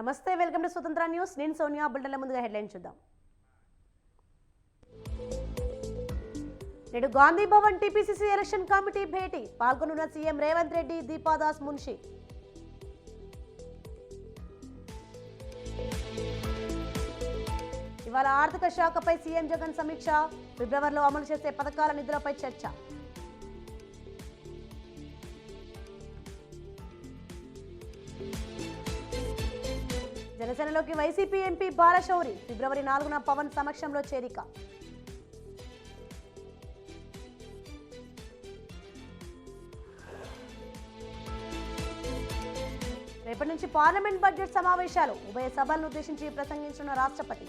నమస్తే, welcome to స్వతంత్ర news. నేను సోనియా. బుల్టన్ల ముందుగా హెడ్లైన్ చూద్దాం. నేడు Gandhi Bhavan TPCC election committee భేటీ. పాల్గొనున్న సీఎం రేవంత్ రెడ్డి, దీపాదాస్ మున్షి. ఇవాళ ఆర్థిక శాఖపై సీఎం జగన్ సమీక్ష. ఫిబ్రవరిలో అమలు చేసే పథకాల నిధులపై చర్చ. జనసేనలోకి వైసీపీ ఎంపీ బాలశౌరి. ఫిబ్రవరి 4న పవన్ సమక్షంలో చేరిక. రేపటి నుంచి పార్లమెంట్ బడ్జెట్ సమావేశాలు. ఉభయ సభలను ఉద్దేశించి ప్రసంగించిన రాష్ట్రపతి.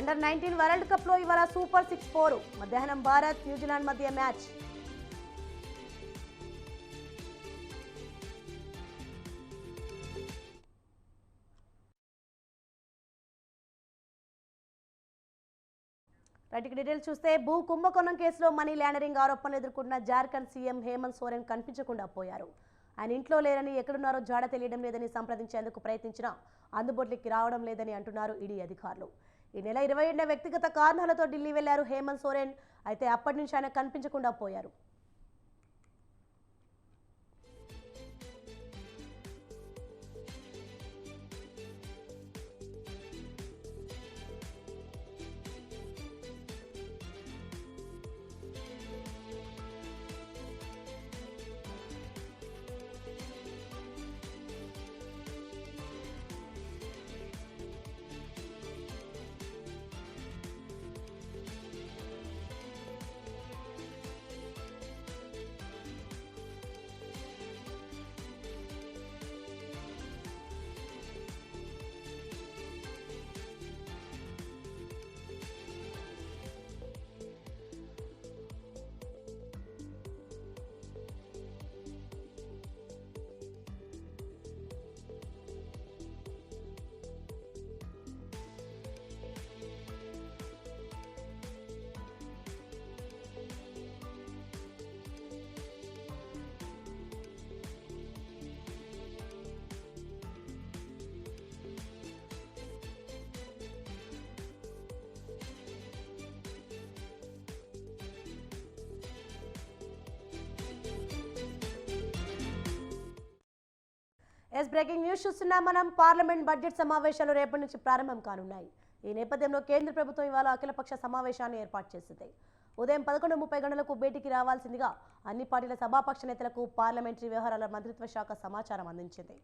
అండర్-19 వరల్డ్ కప్ లో ఇవాళ సూపర్ 6 పోరు. మధ్యాహ్నం భారత్ న్యూజిలాండ్ మధ్య మ్యాచ్. రైట్కి డీటెయిల్స్ చూస్తే, భూ కుంభకోణం కేసులో మనీ ల్యాండరింగ్ ఆరోపణలు ఎదుర్కొంటున్న జార్ఖండ్ సీఎం హేమంత్ సోరెన్ కనిపించకుండా పోయారు. ఆయన ఇంట్లో లేరని, ఎక్కడున్నారో జాడ తెలియడం లేదని సంప్రదించేందుకు ప్రయత్నించినా అందుబాటులోకి రావడం లేదని అంటున్నారు ఈడీ అధికారులు. ఈ నెల 27న వ్యక్తిగత కారణాలతో ఢిల్లీ వెళ్లారు హేమంత్ సోరెన్. అయితే అప్పటి నుంచి ఆయన కనిపించకుండా పోయారు. బ్రేకింగ్ న్యూస్ చూస్తున్నాం మనం. పార్లమెంట్ బడ్జెట్ సమావేశాలు రేపటి నుంచి ప్రారంభం కానున్నాయి. ఈ నేపథ్యంలో కేంద్ర ప్రభుత్వం ఇవాళ అఖిలపక్ష సమావేశాన్ని ఏర్పాటు చేసింది. ఉదయం 11:30 గంటలకు భేటీకి రావాల్సిందిగా అన్ని పార్టీల సభాపక్ష నేతలకు పార్లమెంటరీ వ్యవహారాల మంత్రిత్వ శాఖ సమాచారం అందించింది.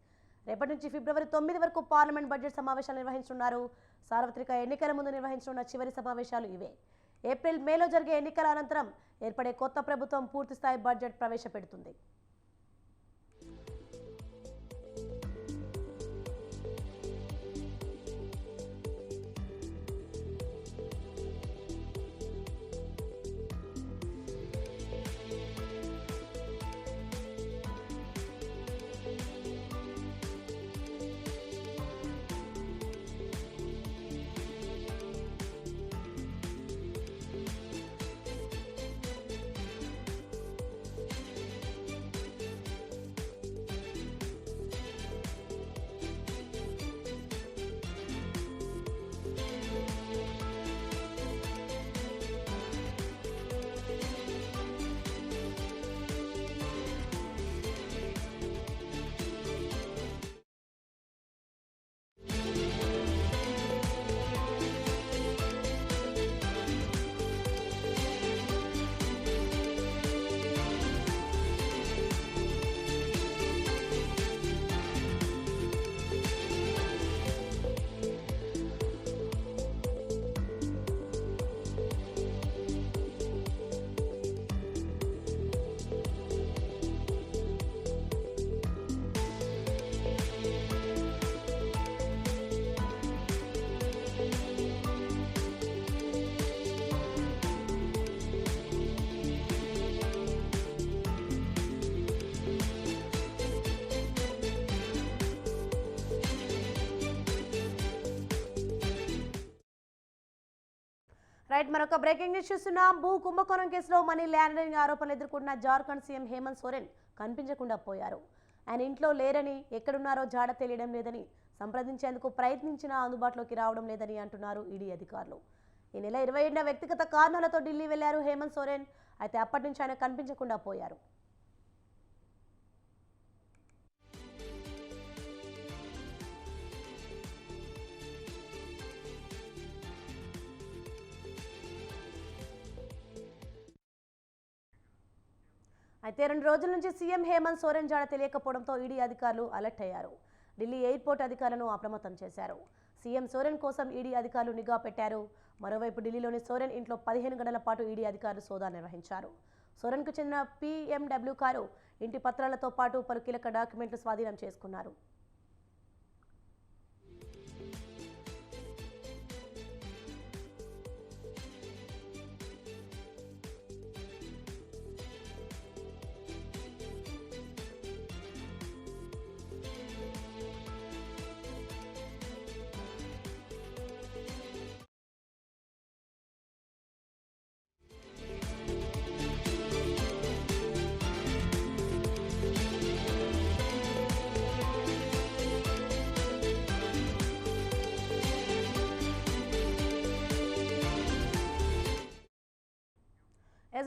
రేపటి నుంచి ఫిబ్రవరి 9 వరకు పార్లమెంట్ బడ్జెట్ సమావేశాలు నిర్వహించనున్నారు. సార్వత్రిక ఎన్నికల ముందు నిర్వహించనున్న చివరి సమావేశాలు ఇవే. ఏప్రిల్, మేలో జరిగే ఎన్నికల అనంతరం ఏర్పడే కొత్త ప్రభుత్వం పూర్తిస్థాయి బడ్జెట్ ప్రవేశపెడుతుంది. రైట్, మరొక బ్రేకింగ్ న్యూస్ చూస్తున్నాం. భూ కుంభకోణం కేసులో మనీ ల్యాండరింగ్ ఆరోపణలు ఎదుర్కొంటున్న జార్ఖండ్ సీఎం హేమంత్ సోరెన్ కనిపించకుండా పోయారు. ఆయన ఇంట్లో లేరని, ఎక్కడున్నారో జాడ తెలియడం లేదని, సంప్రదించేందుకు ప్రయత్నించినా అందుబాటులోకి రావడం లేదని అంటున్నారు ఈడీ అధికారులు. ఈ నెల 27న వ్యక్తిగత కారణాలతో ఢిల్లీ వెళ్లారు హేమంత్ సోరెన్. అయితే అప్పటి నుంచి ఆయన కనిపించకుండా పోయారు. అయితే 2 రోజుల నుంచి సీఎం హేమంత్ సోరెన్ జాడ తెలియకపోవడంతో ఈడీ అధికారులు అలర్ట్ అయ్యారు. ఢిల్లీ ఎయిర్పోర్ట్ అధికారులను అప్రమత్తం చేశారు. సీఎం సోరెన్ కోసం ఈడీ అధికారులు నిఘా పెట్టారు. మరోవైపు ఢిల్లీలోని సోరెన్ ఇంట్లో 15 గంటల పాటు ఈడీ అధికారులు సోదాలు నిర్వహించారు. సోరెన్కు చెందిన PMW కారు, ఇంటి పత్రాలతో పాటు పలు కీలక డాక్యుమెంట్లు స్వాధీనం చేసుకున్నారు.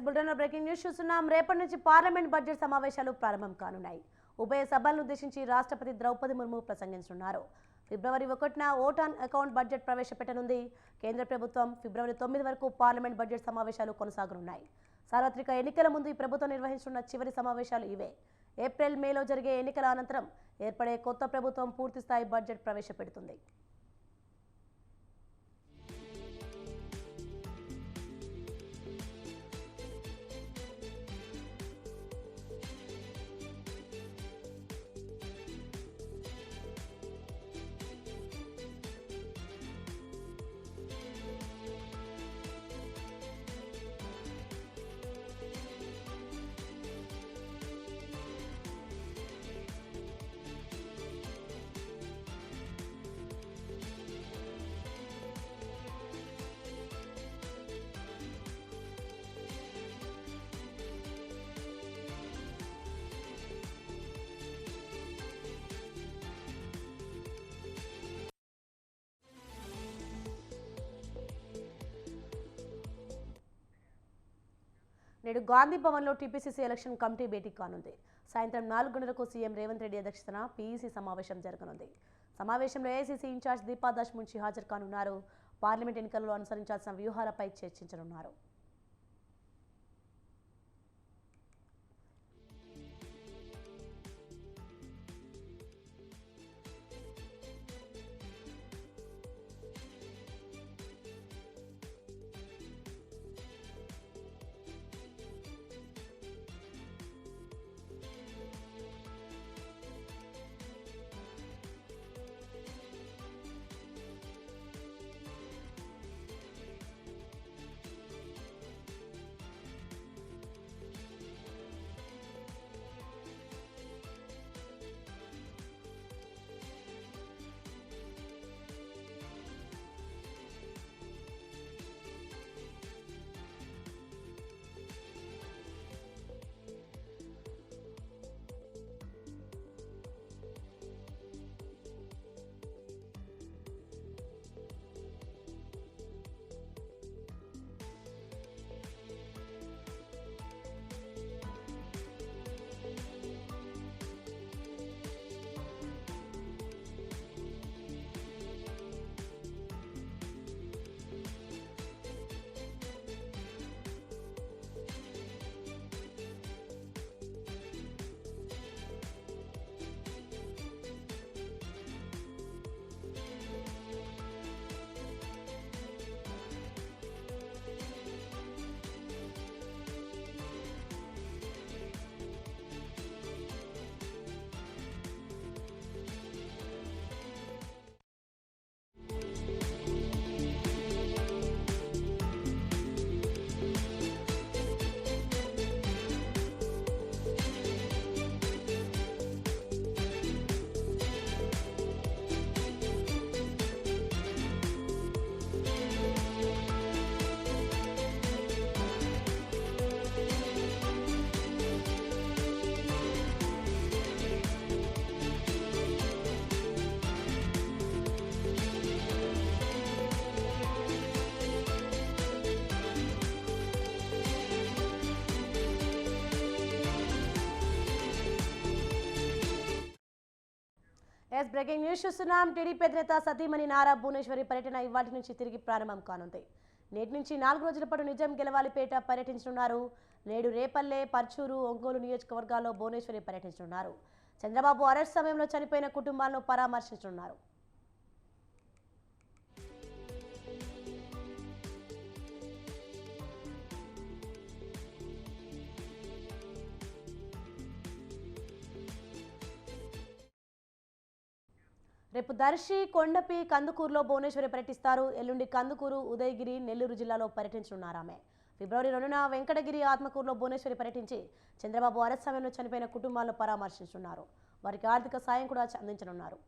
బులెటిన్లో బ్రేకింగ్ న్యూస్ చూస్తున్నాం. రేపటి నుంచి పార్లమెంట్ బడ్జెట్ సమావేశాలు ప్రారంభం కానున్నాయి. ఉభయ సభలను ఉద్దేశించి రాష్ట్రపతి ద్రౌపది ముర్ము ప్రసంగించనున్నారు. ఫిబ్రవరి 1న ఓట్ ఆన్ అకౌంట్ బడ్జెట్ ప్రవేశపెట్టనుంది. కేంద్ర ప్రభుత్వం ఫిబ్రవరి 9 వరకు పార్లమెంట్ బడ్జెట్ సమావేశాలు కొనసాగనున్నాయి. సార్వత్రిక ఎన్నికల ముందు ఈ ప్రభుత్వం నిర్వహించనున్న చివరి సమావేశాలు ఇవే. ఏప్రిల్, మేలో జరిగే ఎన్నికల అనంతరం ఏర్పడే కొత్త ప్రభుత్వం పూర్తిస్థాయి బడ్జెట్ ప్రవేశపెడుతుంది. నేడు గాంధీ భవన్లో టీపీసీసీ ఎలక్షన్ కమిటీ భేటీ కానుంది. సాయంత్రం 4 గంటలకు సీఎం రేవంత్ రెడ్డి అధ్యక్షతన పీఈసీ సమావేశం జరగనుంది. సమావేశంలో ఏఐసీసీ ఇన్ఛార్జ్ దీపాదాస్ మున్షి హాజరు కానున్నారు. పార్లమెంట్ ఎన్నికల్లో అనుసరించాల్సిన వ్యూహాలపై చర్చించనున్నారు. ఎస్ బ్రేకింగ్ న్యూస్ చూస్తున్నాం. టీడీపీ అధినేత సతీమణి నారా భువనేశ్వరి పర్యటన ఇవాటి నుంచి తిరిగి ప్రారంభం కానుంది. నేటి నుంచి 4 రోజుల పాటు నిజాం గెలవాలిపేట పర్యటించనున్నారు. నేడు రేపల్లె, పర్చూరు, ఒంగోలు నియోజకవర్గాల్లో భువనేశ్వరి పర్యటించనున్నారు. చంద్రబాబు అరెస్ట్ సమయంలో చనిపోయిన కుటుంబాలను పరామర్శించనున్నారు. రేపు దర్శి, కొండపి, కందుకూరులో భువనేశ్వరి పర్యటిస్తారు. ఎల్లుండి కందుకూరు, ఉదయగిరి, నెల్లూరు జిల్లాలో పర్యటించనున్నారు. ఆమె ఫిబ్రవరి 2న వెంకటగిరి, ఆత్మకూరులో భువనేశ్వరి పర్యటించి చంద్రబాబు అరెస్ట్ సమయంలో చనిపోయిన కుటుంబాలను పరామర్శించనున్నారు. వారికి ఆర్థిక సాయం కూడా అందించనున్నారు.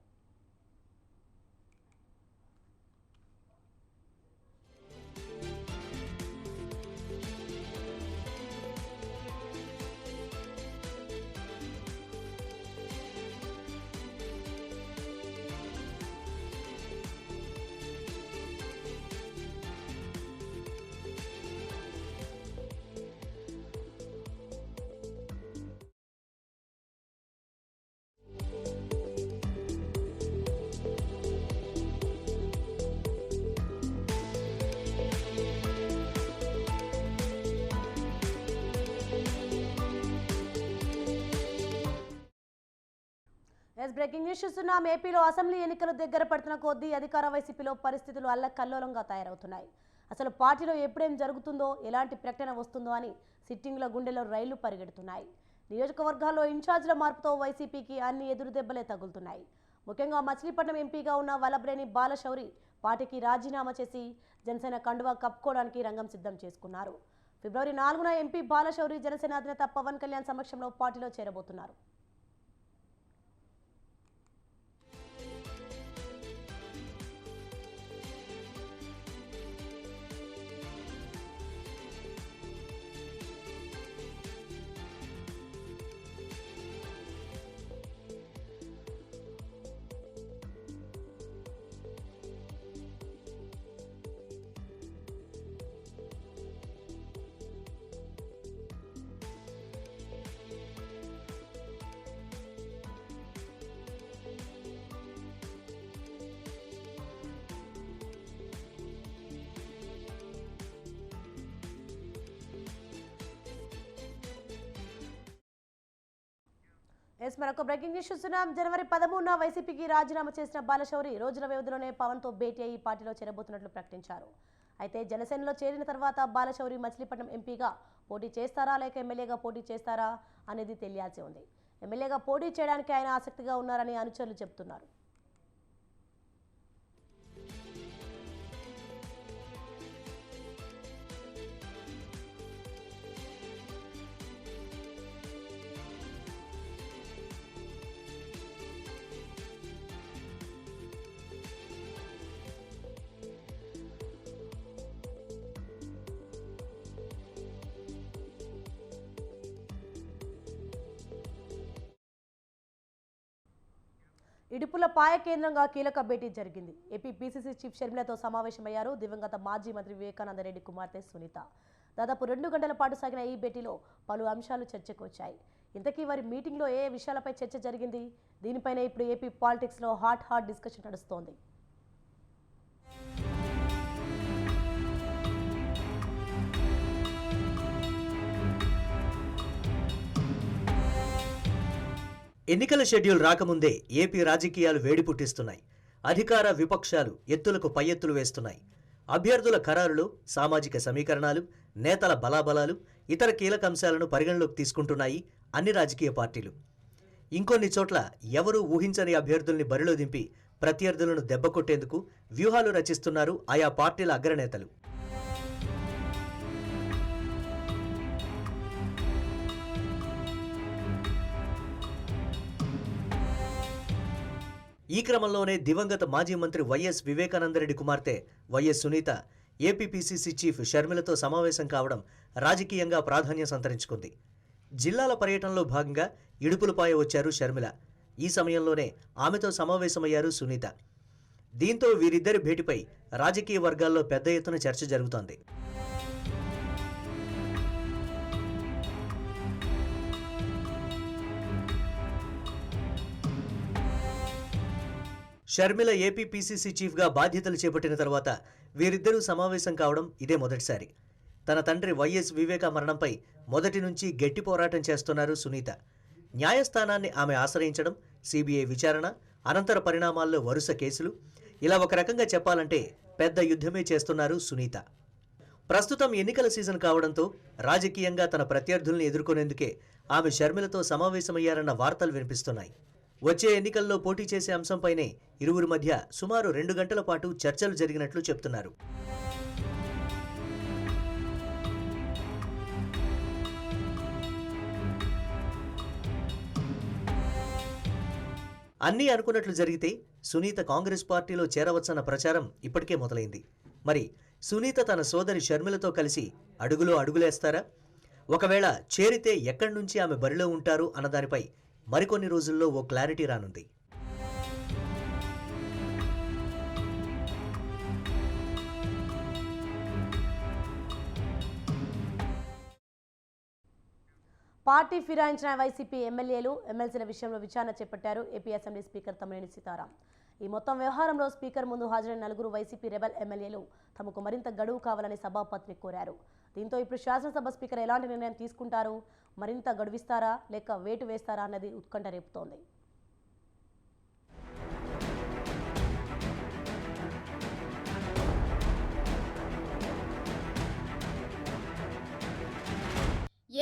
బ్రేకింగ్ న్యూస్ చూస్తున్నాం. ఏపీలో అసెంబ్లీ ఎన్నికలు దగ్గర పడుతున్న కొద్దీ అధికార వైసీపీలో పరిస్థితులు అల్లకల్లోలంగా తయారవుతున్నాయి. అసలు పార్టీలో ఎప్పుడేం జరుగుతుందో, ఎలాంటి ప్రకటన వస్తుందో అని సిట్టింగ్ల గుండెలో రైళ్లు పరిగెడుతున్నాయి. నియోజకవర్గాల్లో ఇన్ఛార్జ్ల మార్పుతో వైసీపీకి అన్ని ఎదురు దెబ్బలే తగులుతున్నాయి. ముఖ్యంగా మచిలీపట్నం ఎంపీగా ఉన్న వల్లభనేని బాలశౌరి పార్టీకి రాజీనామా చేసి జనసేన కండువా కప్పుకోవడానికి రంగం సిద్ధం చేసుకున్నారు. ఫిబ్రవరి 4న ఎంపీ బాలశౌరి జనసేన అధినేత పవన్ కళ్యాణ్ సమక్షంలో పార్టీలో చేరబోతున్నారు. మరొక బ్రేకింగ్ న్యూస్ చూస్తున్నాం. జనవరి 13న వైసీపీకి రాజీనామా చేసిన బాలశౌరి రోజుల వ్యవధిలోనే పవన్తో భేటీ అయ్యి పార్టీలో చేరబోతున్నట్లు ప్రకటించారు. అయితే జనసేనలో చేరిన తర్వాత బాలశౌరి మచిలీపట్నం ఎంపీగా పోటీ చేస్తారా లేక ఎమ్మెల్యేగా పోటీ చేస్తారా అనేది తెలియాల్సి ఉంది. ఎమ్మెల్యేగా పోటీ చేయడానికి ఆయన ఆసక్తిగా ఉన్నారని అనుచరులు చెబుతున్నారు. ఇడుపులపాయ కేంద్రంగా కీలక భేటీ జరిగింది. ఏపీ పీసీసీ చీఫ్ షర్మిలతో సమావేశమయ్యారు దివంగత మాజీ మంత్రి వివేకానందరెడ్డి కుమార్తె సునీత. దాదాపు 2 గంటల పాటు సాగిన ఈ భేటీలో పలు అంశాలు చర్చకు వచ్చాయి. ఇంతకీ వారి మీటింగ్లో ఏ విషయాలపై చర్చ జరిగింది? దీనిపైన ఇప్పుడు ఏపీ పాలిటిక్స్లో హాట్ డిస్కషన్ నడుస్తోంది. ఎన్నికల షెడ్యూల్ రాకముందే ఏపీ రాజకీయాలు వేడి పుట్టిస్తున్నాయి. అధికార విపక్షాలు ఎత్తులకు పై ఎత్తులు వేస్తున్నాయి. అభ్యర్థుల ఖరారులు, సామాజిక సమీకరణాలు, నేతల బలాబలాలు, ఇతర కీలక అంశాలను పరిగణలోకి తీసుకుంటున్నాయి అన్ని రాజకీయ పార్టీలు. ఇంకొన్ని చోట్ల ఎవరూ ఊహించని అభ్యర్థుల్ని బరిలో దింపి ప్రత్యర్థులను దెబ్బకొట్టేందుకు వ్యూహాలు రచిస్తున్నారు ఆయా పార్టీల అగ్రనేతలు. ఈ క్రమంలోనే దివంగత మాజీ మంత్రి వైఎస్ వివేకానందరెడ్డి కుమార్తె YS Sunitha AP PCC chief షర్మిలతో సమావేశం కావడం రాజకీయంగా ప్రాధాన్యం సంతరించుకుంది. జిల్లాల పర్యటనలో భాగంగా ఇడుపులపాయ వచ్చారు షర్మిల. ఈ సమయంలోనే ఆమెతో సమావేశమయ్యారు సునీత. దీంతో వీరిద్దరి భేటీపై రాజకీయ వర్గాల్లో పెద్ద ఎత్తున చర్చ జరుగుతోంది. షర్మిల ఏపీ పీసీసీ చీఫ్గా బాధ్యతలు చేపట్టిన తర్వాత వీరిద్దరూ సమావేశం కావడం ఇదే మొదటిసారి. తన తండ్రి వైఎస్ వివేకా మరణంపై మొదటి నుంచి గట్టి పోరాటం చేస్తున్నారు సునీత. న్యాయస్థానాన్ని ఆమె ఆశ్రయించడం, సిబిఐ విచారణ, అనంతర పరిణామాల్లో వరుస కేసులు, ఇలా ఒక రకంగా చెప్పాలంటే పెద్ద యుద్ధమే చేస్తున్నారు సునీత. ప్రస్తుతం ఎన్నికల సీజన్ కావడంతో రాజకీయంగా తన ప్రత్యర్థుల్ని ఎదుర్కొనేందుకే ఆమె షర్మిలతో సమావేశమయ్యారన్న వార్తలు వినిపిస్తున్నాయి. వచ్చే ఎన్నికల్లో పోటీ చేసే అంశంపైనే ఇరువురి మధ్య సుమారు 2 గంటల పాటు చర్చలు జరిగినట్లు చెప్తున్నారు. అన్నీ అనుకున్నట్లు జరిగితే సునీత కాంగ్రెస్ పార్టీలో చేరవచ్చన్న ప్రచారం ఇప్పటికే మొదలైంది. మరి సునీత తన సోదరి షర్మిలతో కలిసి అడుగులో అడుగులేస్తారా? ఒకవేళ చేరితే ఎక్కడి నుంచి ఆమె బరిలో ఉంటారు అన్నదానిపై మరికొన్ని రోజుల్లో ఓ క్లారిటీ రానుంది. పార్టీ ఫిరాయించిన వైసీపీ ఎమ్మెల్యేలు, ఎమ్మెల్సీల విషయంలో విచారణ చేపట్టారు AP assembly speaker Tammineni Sitaram. ఈ మొత్తం వ్యవహారంలో స్పీకర్ ముందు హాజరైన 4 వైసీపీ రెబల్ ఎమ్మెల్యేలు తమకు మరింత గడువు కావాలని సభాపతిని కోరారు. దీంతో ఇప్పుడు శాసనసభ స్పీకర్ ఎలాంటి నిర్ణయం తీసుకుంటారు? మరింత గడువిస్తారా లేక వేటు వేస్తారా అన్నది ఉత్కంఠ రేపుతోంది.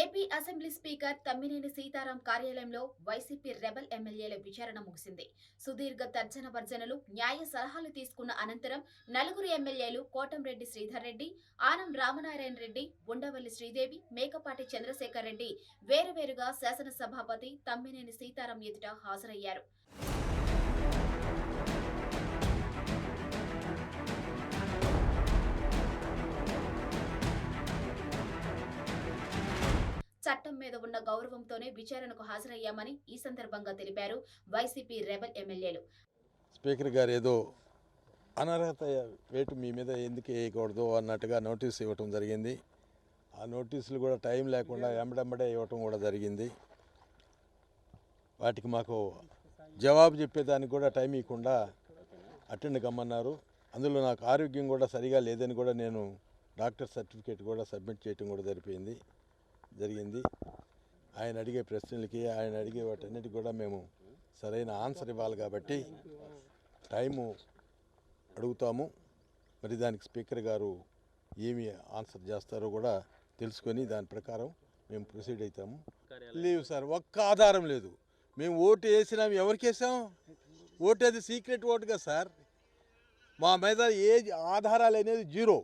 AP assembly speaker Tammineni Sitaram కార్యాలయంలో వైసీపీ రెబల్ ఎమ్మెల్యేల విచారణ ముగిసింది. సుదీర్ఘ తర్జన భర్జనలు, న్యాయ సలహాలు తీసుకున్న అనంతరం 4 ఎమ్మెల్యేలు కోటంరెడ్డి శ్రీధర్ రెడ్డి, ఆనం రామనారాయణ రెడ్డి, ఉండవల్లి శ్రీదేవి, మేకపాటి చంద్రశేఖర్ రెడ్డి వేరువేరుగా శాసనసభాపతి తమ్మినేని సీతారాం ఎదుట హాజరయ్యారు. చట్టం మీద ఉన్న గౌరవంతోనే విచారణకు హాజరయ్యామని ఈ సందర్భంగా తెలిపారు వైసీపీ రెబల్ ఎమ్మెల్యేలు. స్పీకర్ గారు ఏదో అనర్హత వేటు మీ మీద ఎందుకు వేయకూడదు అన్నట్టుగా నోటీస్ ఇవ్వటం జరిగింది. ఆ నోటీసులు కూడా టైం లేకుండా ఎంబడెంబడే ఇవ్వటం కూడా జరిగింది. వాటికి మాకు జవాబు చెప్పేదానికి కూడా టైం ఇవ్వకుండా అటెండ్ కమ్మన్నారు. అందులో నాకు ఆరోగ్యం కూడా సరిగా లేదని కూడా నేను డాక్టర్ సర్టిఫికేట్ కూడా సబ్మిట్ చేయటం కూడా జరిగింది. ఆయన అడిగే ప్రశ్నలకి, ఆయన అడిగే వాటన్నిటికి కూడా మేము సరైన ఆన్సర్ ఇవ్వాలి కాబట్టి టైము అడుగుతాము. మరి దానికి స్పీకర్ గారు ఏమి ఆన్సర్ చేస్తారో కూడా తెలుసుకొని దాని ప్రకారం మేము ప్రొసీడ్ అవుతాము. లేవు సార్, ఒక్క ఆధారం లేదు. మేము ఓటు వేసినాం, ఎవరికి వేసాం? ఓటు అది సీక్రెట్ ఓటుగా సార్. మా మీద ఏ ఆధారాలు అనేది జీరో.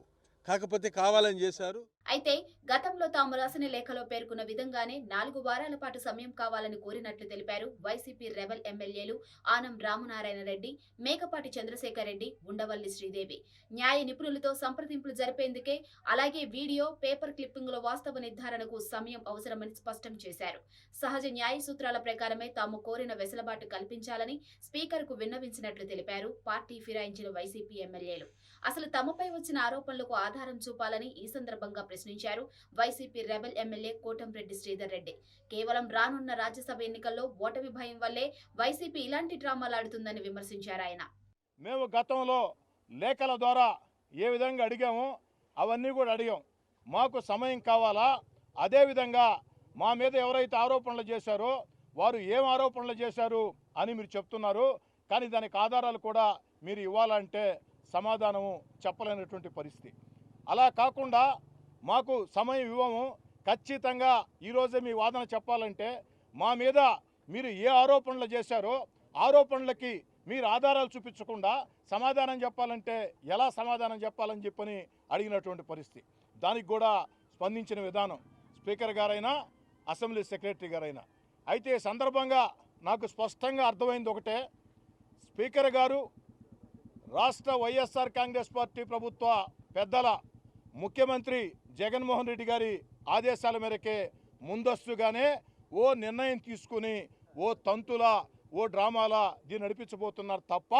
కాకపోతే కావాలని చేశారు. అయితే గతంలో తాము రాసిన లేఖలో పేర్కొన్న విధంగానే 4 వారాల పాటు సమయం కావాలని కోరినట్లు తెలిపారు వైసీపీ రెబల్ ఎమ్మెల్యేలు ఆనం రామనారాయణ రెడ్డి, మేకపాటి చంద్రశేఖర్ రెడ్డి, ఉండవల్లి శ్రీదేవి. న్యాయ నిపుణులతో సంప్రదింపులు జరిపేందుకే, అలాగే వీడియో, పేపర్ క్లిప్పింగ్ల వాస్తవ నిర్ధారణకు సమయం అవసరమని స్పష్టం చేశారు. సహజ న్యాయ సూత్రాల ప్రకారమే తాము కోరిన వెసులుబాటు కల్పించాలని స్పీకర్కు విన్నవించినట్లు తెలిపారు పార్టీ ఫిరాయించిన వైసీపీ ఎమ్మెల్యేలు. అసలు తమపై వచ్చిన ఆరోపణలకు ఆధారం చూపాలని ఈ సందర్భంగా ప్రశ్నించారు YCP rebel MLA Kotamreddy Sridhar Reddy. కేవలం రానున్న రాజ్యసభ ఎన్నికల్లో ఓటమి భయం వల్లే వైసీపీ ఇలాంటి డ్రామాలాడుతుందని విమర్శించారు ఆయన. మేము గతంలో లేఖల ద్వారా ఏ విధంగా అడిగామో అవన్నీ కూడా అడిగాం. మాకు సమయం కావాలా, అదేవిధంగా మా మీద ఎవరైతే ఆరోపణలు చేశారో వారు ఏం ఆరోపణలు చేశారు అని మీరు చెప్తున్నారు. కానీ దానికి ఆధారాలు కూడా మీరు ఇవ్వాలంటే సమాధానము చెప్పలేనటువంటి పరిస్థితి. అలా కాకుండా మాకు సమయం ఇవ్వము, ఖచ్చితంగా ఈరోజే మీ వాదన చెప్పాలంటే మా మీద మీరు ఏ ఆరోపణలు చేశారో ఆరోపణలకి మీరు ఆధారాలు చూపించకుండా సమాధానం చెప్పాలంటే ఎలా సమాధానం చెప్పాలని చెప్పని అడిగినటువంటి పరిస్థితి. దానికి కూడా స్పందించిన విధానం స్పీకర్ గారైనా అసెంబ్లీ సెక్రటరీ గారైనా. అయితే సందర్భంగా నాకు స్పష్టంగా అర్థమైంది ఒకటే, స్పీకర్ గారు రాష్ట్ర వైఎస్ఆర్ కాంగ్రెస్ పార్టీ ప్రభుత్వ పెద్దల ముఖ్యమంత్రి జగన్మోహన్ రెడ్డి గారి ఆదేశాల మేరకే ముందస్తుగానే ఓ నిర్ణయం తీసుకుని ఓ తంతులా, ఓ డ్రామాలా దీన్ని నడిపించబోతున్నారు తప్ప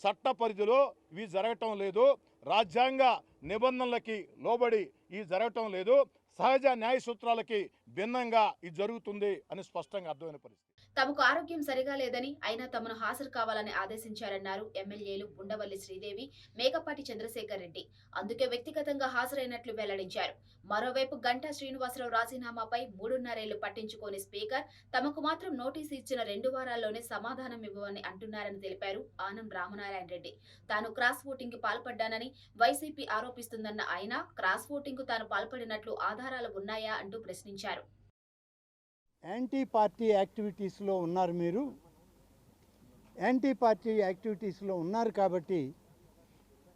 చట్ట పరిధిలో ఇవి జరగటం లేదు. రాజ్యాంగ నిబంధనలకి లోబడి ఇవి జరగటం లేదు. సహజ న్యాయ సూత్రాలకి భిన్నంగా ఇది జరుగుతుంది అని స్పష్టంగా అర్థమైన పరిస్థితి. తమకు ఆరోగ్యం సరిగా లేదని అయినా తమను హాజరు కావాలని ఆదేశించారన్నారు ఎమ్మెల్యేలు ఉండవల్లి శ్రీదేవి, మేకపాటి చంద్రశేఖర్ రెడ్డి. అందుకే వ్యక్తిగతంగా హాజరైనట్లు వెల్లడించారు. మరోవైపు గంటా శ్రీనివాసరావు రాజీనామాపై 3.5 ఏళ్లు పట్టించుకోని స్పీకర్ తమకు మాత్రం నోటీసు ఇచ్చిన 2 వారాల్లోనే సమాధానం ఇవ్వమని అంటున్నారని తెలిపారు ఆనం రామనారాయణ రెడ్డి. తాను క్రాస్ ఓటింగ్ కి పాల్పడ్డానని వైసీపీ ఆరోపిస్తుందన్న ఆయన క్రాస్ ఓటింగ్ కు తాను పాల్పడినట్లు ఆధారాలు ఉన్నాయా అంటూ ప్రశ్నించారు. యాంటీ పార్టీ యాక్టివిటీస్లో ఉన్నారు, మీరు యాంటీ పార్టీ యాక్టివిటీస్లో ఉన్నారు కాబట్టి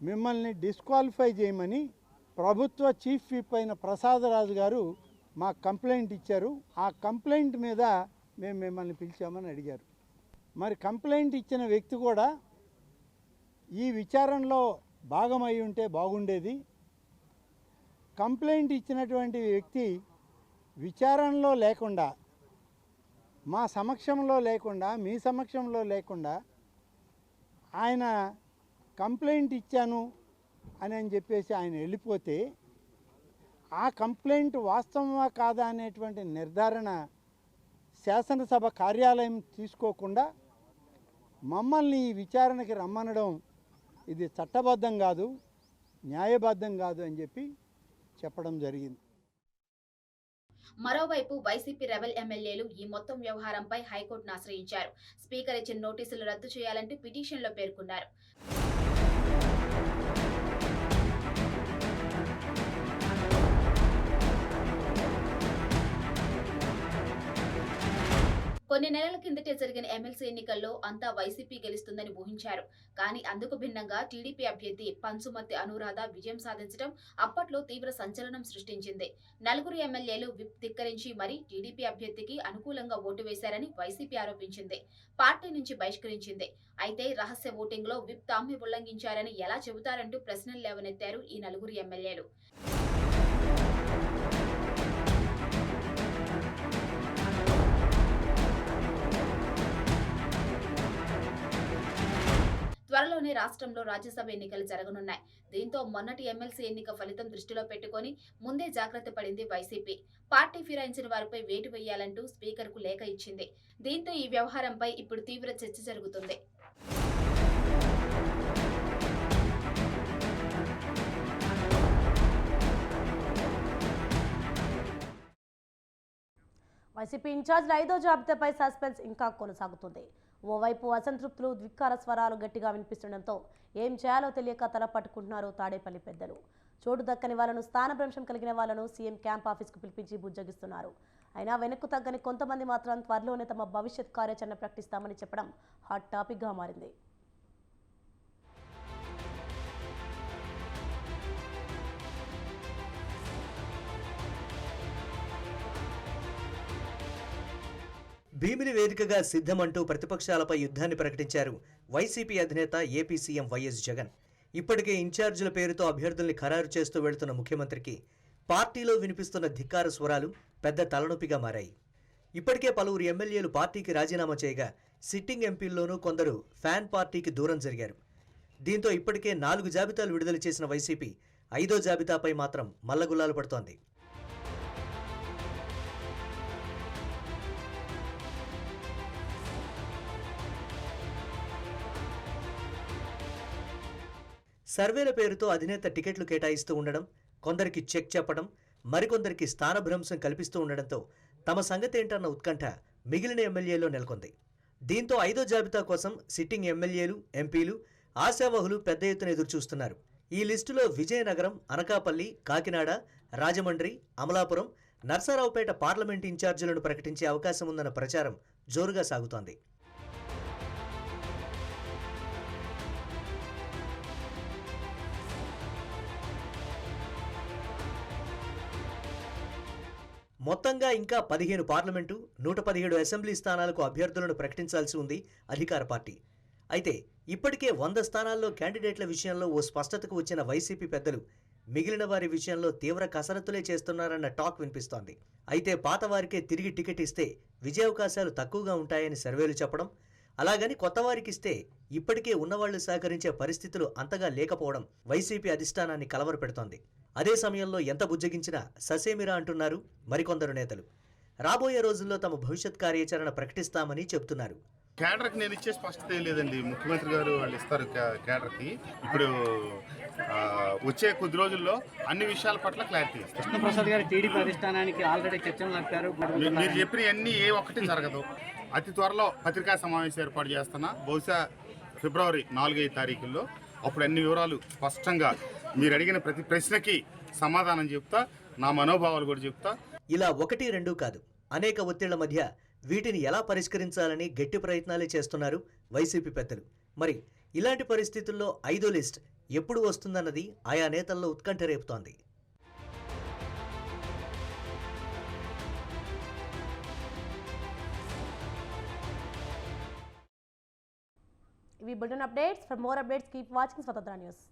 మిమ్మల్ని డిస్క్వాలిఫై చేయమని ప్రభుత్వ చీఫ్ విప్ అయిన ప్రసాదరాజు గారు మాకు కంప్లైంట్ ఇచ్చారు. ఆ కంప్లైంట్ మీద మేము మిమ్మల్ని పిలిచామని అడిగారు. మరి కంప్లైంట్ ఇచ్చిన వ్యక్తి కూడా ఈ విచారణలో భాగమై ఉంటే బాగుండేది. కంప్లైంట్ ఇచ్చినటువంటి వ్యక్తి విచారణలో లేకుండా, మా సమక్షంలో లేకుండా, మీ సమక్షంలో లేకుండా ఆయన కంప్లైంట్ ఇచ్చాను అని చెప్పేసి ఆయన వెళ్ళిపోతే ఆ కంప్లైంట్ వాస్తవమా కాదా అనేటువంటి నిర్ధారణ శాసనసభ కార్యాలయం తీసుకోకుండా మమ్మల్ని ఈ విచారణకి రమ్మనడం ఇది చట్టబద్ధం కాదు, న్యాయబద్ధం కాదు అని చెప్పడం జరిగింది. మరోవైపు వైసీపీ రెబెల్ ఎమ్మెల్యేలు ఈ మొత్తం వ్యవహారంపై హైకోర్టును ఆశ్రయించారు. స్పీకర్ ఇచ్చిన నోటీసులు రద్దు చేయాలంటూ పిటిషన్లో పేర్కొన్నారు. కొన్ని నెలల కిందటే జరిగిన ఎమ్మెల్సీ ఎన్నికల్లో అంతా వైసీపీ గెలుస్తుందని ఊహించారు. కానీ అందుకు భిన్నంగా టీడీపీ అభ్యర్థి పంచుమర్తి అనురాధ విజయం సాధించడం అప్పట్లో తీవ్ర సంచలనం సృష్టించింది. 4 ఎమ్మెల్యేలు విప్ ధిక్కరించి మరీ టీడీపీ అభ్యర్థికి అనుకూలంగా ఓటు వేశారని వైసీపీ ఆరోపించింది. పార్టీ నుంచి బహిష్కరించింది. అయితే రహస్య ఓటింగ్లో విప్ తామే ఉల్లంఘించారని ఎలా చెబుతారంటూ ప్రశ్నలు లేవనెత్తారు ఈ 4 ఎమ్మెల్యేలు. త్వరలోనే రాష్ట్రంలో రాజ్యసభ ఎన్నికలు జరగనున్నాయి. దీంతో మొన్నటి ఎమ్మెల్సీ ఎన్నిక ఫలితం దృష్టిలో పెట్టుకుని ముందే జాగ్రత్త పడింది వైసీపీ. పార్టీ ఫిరాయించిన వారిపై వేటు వేయాలంటూ స్పీకర్కు లేఖ ఇచ్చింది. దీంతో ఈ వ్యవహారంపై ఇప్పుడు తీవ్ర చర్చ జరుగుతుంది. వైసీపీ ఇన్ఛార్జ్ల 5వ జాబితాపై సస్పెన్స్ ఇంకా కొనసాగుతుంది. ఓవైపు అసంతృప్తులు, ధిక్కార స్వరాలు గట్టిగా వినిపిస్తుండటంతో ఏం చేయాలో తెలియక తల పట్టుకుంటున్నారు తాడేపల్లి పెద్దలు. చోటు దక్కని వాళ్లను, స్థానభ్రంశం కలిగిన వాళ్లను సీఎం క్యాంప్ ఆఫీస్కు పిలిపించి బుజ్జగిస్తున్నారు. అయినా వెనక్కు తగ్గని కొంతమంది మాత్రం త్వరలోనే తమ భవిష్యత్ కార్యాచరణ ప్రకటిస్తామని చెప్పడం హాట్ టాపిక్గా మారింది. భీమిలి వేదికగా సిద్ధమంటూ ప్రతిపక్షాలపై యుద్ధాన్ని ప్రకటించారు వైసీపీ అధినేత ఏపీ సీఎం వైఎస్ జగన్. ఇప్పటికే ఇన్ఛార్జీల పేరుతో అభ్యర్థుల్ని ఖరారు చేస్తూ వెళుతున్న ముఖ్యమంత్రికి పార్టీలో వినిపిస్తున్న ధిక్కార స్వరాలు పెద్ద తలనొప్పిగా మారాయి. ఇప్పటికే పలువురు ఎమ్మెల్యేలు పార్టీకి రాజీనామా చేయగా సిట్టింగ్ ఎంపీల్లోనూ కొందరు ఫ్యాన్ పార్టీకి దూరం జరిగారు. దీంతో ఇప్పటికే 4 జాబితాలు విడుదల చేసిన వైసీపీ 5వ జాబితాపై మాత్రం మల్లగుల్లాలు పడుతోంది. సర్వేల పేరుతో అధినేత టికెట్లు కేటాయిస్తూ ఉండడం, కొందరికి చెక్ చెప్పడం, మరికొందరికి స్థానభ్రంశం కల్పిస్తూ ఉండడంతో తమ సంగతేంటన్న ఉత్కంఠ మిగిలిన ఎమ్మెల్యేల్లో నెలకొంది. దీంతో 5వ జాబితా కోసం సిట్టింగ్ ఎమ్మెల్యేలు, ఎంపీలు, ఆశావహులు పెద్ద ఎత్తున ఎదురుచూస్తున్నారు. ఈ లిస్టులో విజయనగరం, అనకాపల్లి, కాకినాడ, రాజమండ్రి, అమలాపురం, నర్సారావుపేట పార్లమెంట్ ఇన్ఛార్జీలను ప్రకటించే అవకాశం ఉందన్న ప్రచారం జోరుగా సాగుతోంది. మొత్తంగా ఇంకా 15 పార్లమెంటు, 117 అసెంబ్లీ స్థానాలకు అభ్యర్థులను ప్రకటించాల్సి ఉంది అధికార పార్టీ. అయితే ఇప్పటికే 100 స్థానాల్లో క్యాండిడేట్ల విషయంలో ఓ స్పష్టతకు వచ్చిన వైసీపీ పెద్దలు మిగిలిన వారి విషయంలో తీవ్ర కసరత్తులే చేస్తున్నారన్న టాక్ వినిపిస్తోంది. అయితే పాత వారికే తిరిగి టికెట్ ఇస్తే విజయావకాశాలు తక్కువగా ఉంటాయని సర్వేలు చెప్పడం, అలాగని కొత్త వారికి ఇస్తే ఇప్పటికే ఉన్నవాళ్లు సహకరించే పరిస్థితులు అంతగా లేకపోవడం వైసీపీ అధిష్టానాన్ని కలవరపెడుతోంది. అదే సమయంలో ఎంత బుజ్జగించినా ససేమిరా అంటున్నారు మరికొందరు నేతలు. రాబోయే రోజుల్లో తమ భవిష్యత్ కార్యాచరణ ప్రకటిస్తామని చెబుతున్నారు. కేడర్కి నేను ఇచ్చే స్పష్టత లేదండి. ముఖ్యమంత్రి గారు వాళ్ళు ఇస్తారు కేడర్కి. ఇప్పుడు వచ్చే కొద్ది రోజుల్లో అన్ని విషయాల పట్ల క్లారిటీ ఇస్తారు. కృష్ణప్రసాద్ గారు టీడీపీ అధిష్టానానికి ఆల్రెడీ చర్చలు నడిపారు. మీరు చెప్పిన అన్ని ఏ ఒక్కటి జరగదు. అతి త్వరలో పత్రికా సమావేశం ఏర్పాటు చేస్తున్నా. బహుశా ఫిబ్రవరి 4-5 తారీఖుల్లో అప్పుడు అన్ని వివరాలు స్పష్టంగా మీరు అడిగిన ప్రతి ప్రశ్నకి సమాధానం చెప్తా, నా మనోభావాలు కూడా చెప్తా. ఇలా 1-2 కాదు, అనేక ఒత్తిళ్ల మధ్య వీటిని ఎలా పరిష్కరించాలని గట్టి ప్రయత్నాలే చేస్తున్నారు వైసీపీ పెద్దలు. మరి ఇలాంటి పరిస్థితుల్లో 5వ లిస్ట్ ఎప్పుడు వస్తుందన్నది ఆయా నేతల్లో ఉత్కంఠ రేపుతోంది. ఇవి bulletin updates. For more updates keep watching స్వతంత్ర న్యూస్.